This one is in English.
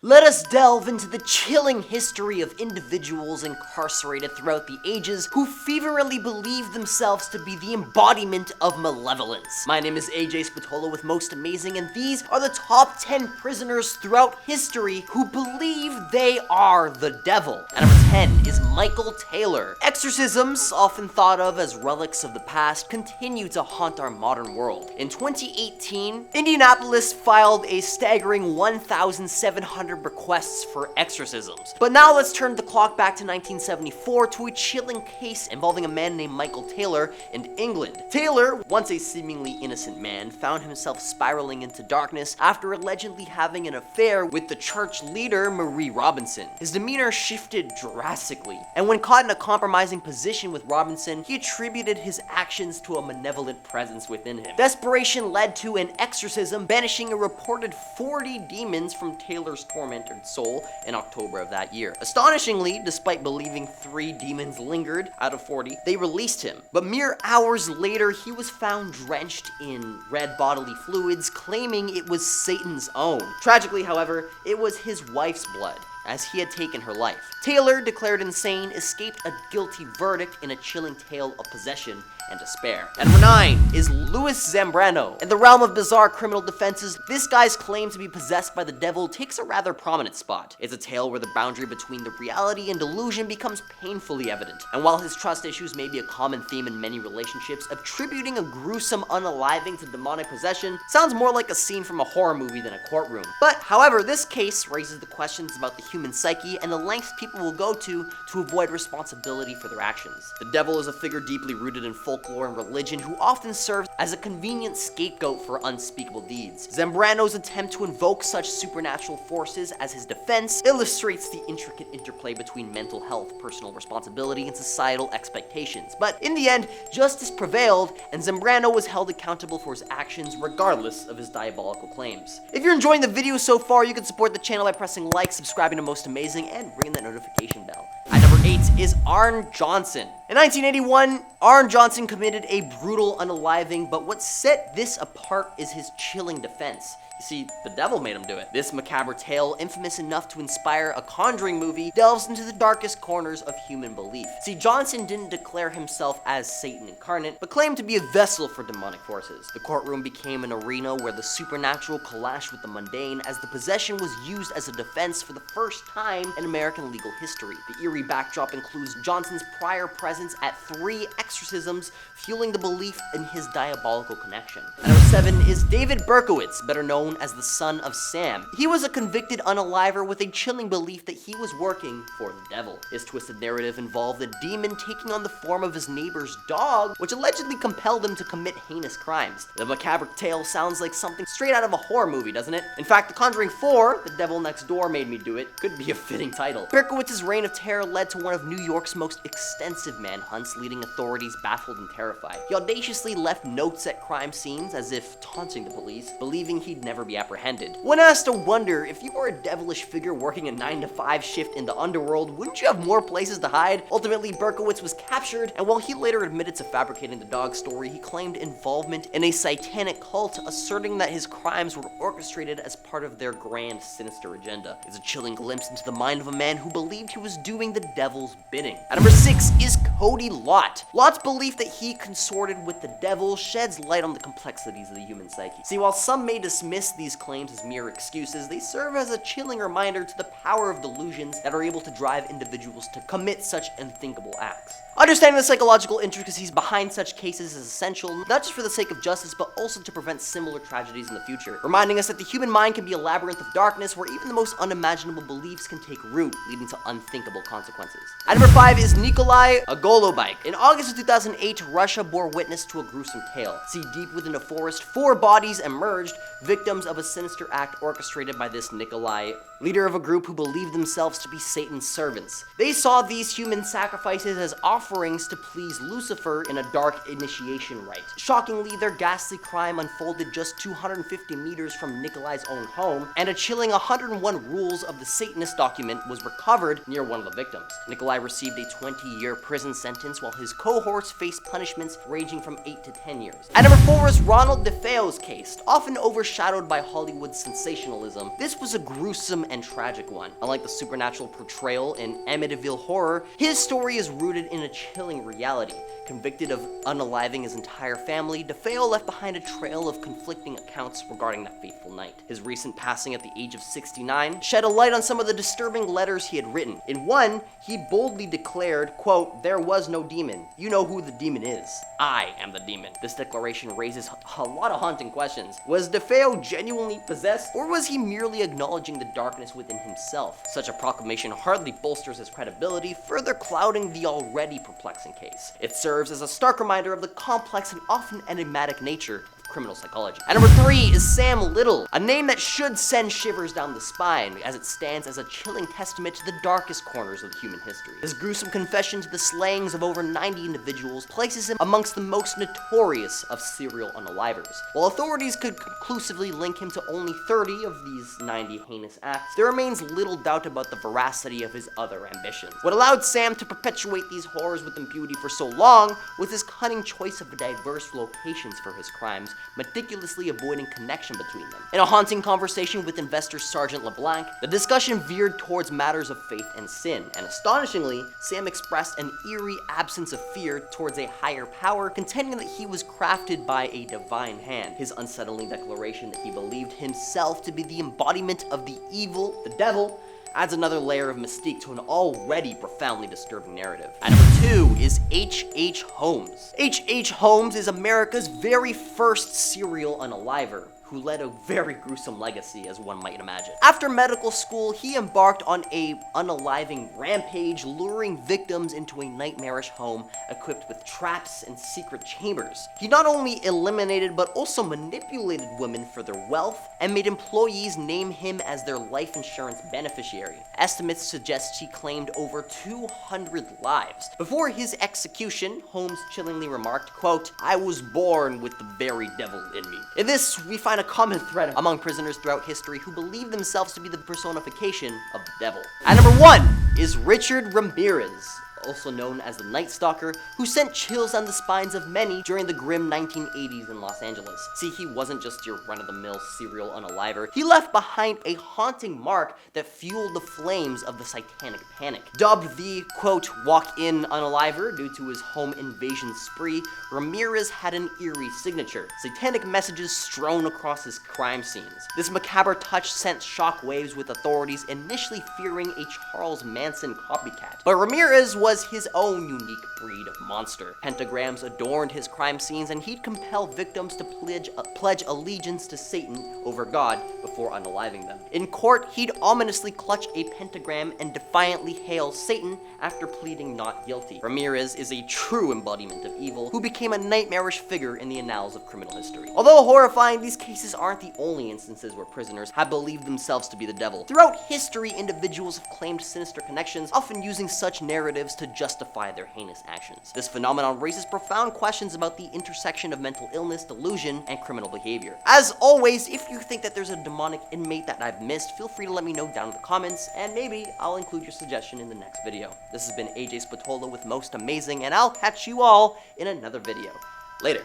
Let us delve into the chilling history of individuals incarcerated throughout the ages who fervently believe themselves to be the embodiment of malevolence. My name is AJ Spatola with Most Amazing, and these are the top 10 prisoners throughout history who believe they are the devil. At number 10 is Michael Taylor. Exorcisms, often thought of as relics of the past, continue to haunt our modern world. In 2018, Indianapolis filed a staggering 1,700 requests for exorcisms. But now let's turn the clock back to 1974 to a chilling case involving a man named Michael Taylor in England. Taylor, once a seemingly innocent man, found himself spiraling into darkness after allegedly having an affair with the church leader Marie Robinson. His demeanor shifted drastically, and when caught in a compromising position with Robinson, he attributed his actions to a malevolent presence within him. Desperation led to an exorcism, banishing a reported 40 demons from Taylor's tormented soul in October of that year. Astonishingly, despite believing 3 demons lingered out of 40, they released him. But mere hours later, he was found drenched in red bodily fluids, claiming it was Satan's own. Tragically, however, it was his wife's blood, as he had taken her life. Taylor, declared insane, escaped a guilty verdict in a chilling tale of possession and despair. At number 9 is Louis Zambrano. In the realm of bizarre criminal defenses, this guy's claim to be possessed by the devil takes a rather prominent spot. It's a tale where the boundary between the reality and delusion becomes painfully evident. And while his trust issues may be a common theme in many relationships, attributing a gruesome unaliving to demonic possession sounds more like a scene from a horror movie than a courtroom. But, however, this case raises the questions about the human psyche and the lengths people will go to avoid responsibility for their actions. The devil is a figure deeply rooted in folklore and religion who often serves as a convenient scapegoat for unspeakable deeds. Zambrano's attempt to invoke such supernatural forces as his defense illustrates the intricate interplay between mental health, personal responsibility, and societal expectations. But in the end, justice prevailed, and Zambrano was held accountable for his actions regardless of his diabolical claims. If you're enjoying the video so far, you can support the channel by pressing like, subscribing to Most Amazing, and ringing that notification bell. At number 8 is Arne Johnson. In 1981, Arne Johnson committed a brutal unaliving, but what set this apart is his chilling defense. You see, the devil made him do it. This macabre tale, infamous enough to inspire a Conjuring movie, delves into the darkest corners of human belief. See, Johnson didn't declare himself as Satan incarnate, but claimed to be a vessel for demonic forces. The courtroom became an arena where the supernatural clashed with the mundane, as the possession was used as a defense for the first time in American legal history. The eerie backdrop includes Johnson's prior presence at 3 exorcisms, fueling the belief in his diabolical connection. At number 7 is David Berkowitz, better known as the son of Sam. He was a convicted unaliver with a chilling belief that he was working for the devil. His twisted narrative involved a demon taking on the form of his neighbor's dog, which allegedly compelled him to commit heinous crimes. The macabre tale sounds like something straight out of a horror movie, doesn't it? In fact, The Conjuring 4, The Devil Next Door Made Me Do It, could be a fitting title. Berkowitz's reign of terror led to one of New York's most extensive manhunts, leaving authorities baffled and terrified. He audaciously left notes at crime scenes as if taunting the police, believing he'd never be apprehended. One has to wonder, if you were a devilish figure working a 9-to-5 shift in the underworld, wouldn't you have more places to hide? Ultimately, Berkowitz was captured, and while he later admitted to fabricating the dog story, he claimed involvement in a satanic cult, asserting that his crimes were orchestrated as part of their grand, sinister agenda. It's a chilling glimpse into the mind of a man who believed he was doing the devil's bidding. At number 6 is Kody Lott. Lott's belief that he consorted with the devil sheds light on the complexities of the human psyche. See, while some may dismiss these claims as mere excuses, they serve as a chilling reminder to the power of delusions that are able to drive individuals to commit such unthinkable acts. Understanding the psychological intricacies behind such cases is essential, not just for the sake of justice, but also to prevent similar tragedies in the future, reminding us that the human mind can be a labyrinth of darkness where even the most unimaginable beliefs can take root, leading to unthinkable consequences. At number 5 is Nikolai Ogolobyak. In August of 2008, Russia bore witness to a gruesome tale. See, deep within a forest, 4 bodies emerged, victims of a sinister act orchestrated by this Nikolai, leader of a group who believed themselves to be Satan's servants. They saw these human sacrifices as offerings to please Lucifer in a dark initiation rite. Shockingly, their ghastly crime unfolded just 250 meters from Nikolai's own home, and a chilling 101 rules of the Satanist document was recovered near one of the victims. Nikolai received a 20-year prison sentence, while his cohorts faced punishments ranging from 8 to 10 years. At number 4 is Ronald Defeo's case, often overshadowed overshadowed by Hollywood's sensationalism, this was a gruesome and tragic one. Unlike the supernatural portrayal in Amityville Horror, his story is rooted in a chilling reality. Convicted of unaliving his entire family, Defeo left behind a trail of conflicting accounts regarding that fateful night. His recent passing at the age of 69 shed a light on some of the disturbing letters he had written. In one, he boldly declared, quote, "There was no demon. You know who the demon is. I am the demon." This declaration raises a lot of haunting questions. Was Defeo genuinely possessed, or was he merely acknowledging the darkness within himself? Such a proclamation hardly bolsters his credibility, further clouding the already perplexing case. It serves as a stark reminder of the complex and often enigmatic nature of criminal psychology. And number 3 is Sam Little, a name that should send shivers down the spine, as it stands as a chilling testament to the darkest corners of human history. His gruesome confession to the slayings of over 90 individuals places him amongst the most notorious of serial unalivers. While authorities could conclusively link him to only 30 of these 90 heinous acts, there remains little doubt about the veracity of his other ambitions. What allowed Sam to perpetuate these horrors with impunity for so long was his cunning choice of diverse locations for his crimes, meticulously avoiding connection between them. In a haunting conversation with investor Sergeant LeBlanc, the discussion veered towards matters of faith and sin, and astonishingly, Sam expressed an eerie absence of fear towards a higher power, contending that he was crafted by a divine hand. His unsettling declaration that he believed himself to be the embodiment of the evil, the devil, adds another layer of mystique to an already profoundly disturbing narrative. And number 2 is HH Holmes. HH Holmes is America's very first serial unaliver, who led a very gruesome legacy, as one might imagine. After medical school, he embarked on a unaliving rampage, luring victims into a nightmarish home equipped with traps and secret chambers. He not only eliminated but also manipulated women for their wealth and made employees name him as their life insurance beneficiary. Estimates suggest he claimed over 200 lives. Before his execution, Holmes chillingly remarked, quote, "I was born with the very devil in me." In this, we find a common thread among prisoners throughout history who believe themselves to be the personification of the devil. And number 1 is Richard Ramirez, also known as the Night Stalker, who sent chills down the spines of many during the grim 1980s in Los Angeles. See, he wasn't just your run-of-the-mill serial unaliver. He left behind a haunting mark that fueled the flames of the satanic panic. Dubbed the, quote, walk-in unaliver due to his home invasion spree, Ramirez had an eerie signature: satanic messages strewn across his crime scenes. This macabre touch sent shockwaves, with authorities initially fearing a Charles Manson copycat. But Ramirez was his own unique breed of monster. Pentagrams adorned his crime scenes, and he'd compel victims to pledge allegiance to Satan over God before unaliving them. In court, he'd ominously clutch a pentagram and defiantly hail Satan after pleading not guilty. Ramirez is a true embodiment of evil, who became a nightmarish figure in the annals of criminal history. Although horrifying, these cases aren't the only instances where prisoners have believed themselves to be the devil. Throughout history, individuals have claimed sinister connections, often using such narratives to justify their heinous actions. This phenomenon raises profound questions about the intersection of mental illness, delusion, and criminal behavior. As always, if you think that there's a demonic inmate that I've missed, feel free to let me know down in the comments, and maybe I'll include your suggestion in the next video. This has been AJ Spatola with Most Amazing, and I'll catch you all in another video. Later.